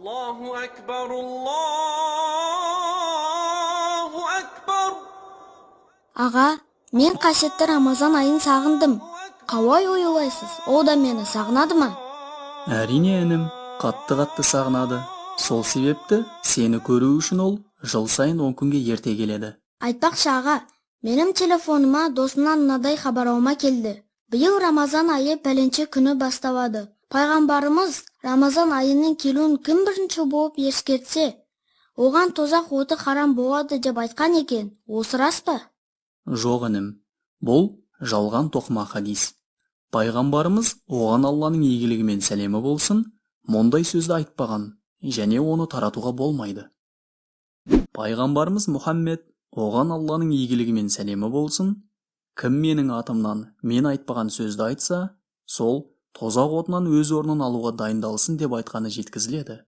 Allahu akbar, Allahu akbar. Аға, мен қасиетті Рамазан айын сағындым. Қалай ойлайсыз, ол да мені сағынады ма? Әрине інім, қатты сағынады. Сол себепті сені көру үшін ол жыл сайын 10 күнге ерте келеді. Айтпақшы аға, менің телефоныма досымнан мынадай хабарлама келді. Биыл Рамазан айы пәленше күні басталады. Пайғамбарымыз Рамазан айының келуін кім бірінші болып ескертсе, оған тозақ оты харам болады деп айтқан екен. Осы рас па? Жоқ інім, бұл жалған тоқма хадис. Пайғамбарымыз оған Алланың игілігі мен сәлемі болсын, мұндай сөзді айтпаған, және оны таратуға болмайды. Пайғамбарымыз Мұхаммед оған Алланың игілігі мен сәлемі болсын, кім менің атымнан мен айтпаған сөзді айтса, сол тозақ отынан өз орнын алуға дайындалсын деп айтқаны жеткізіледі.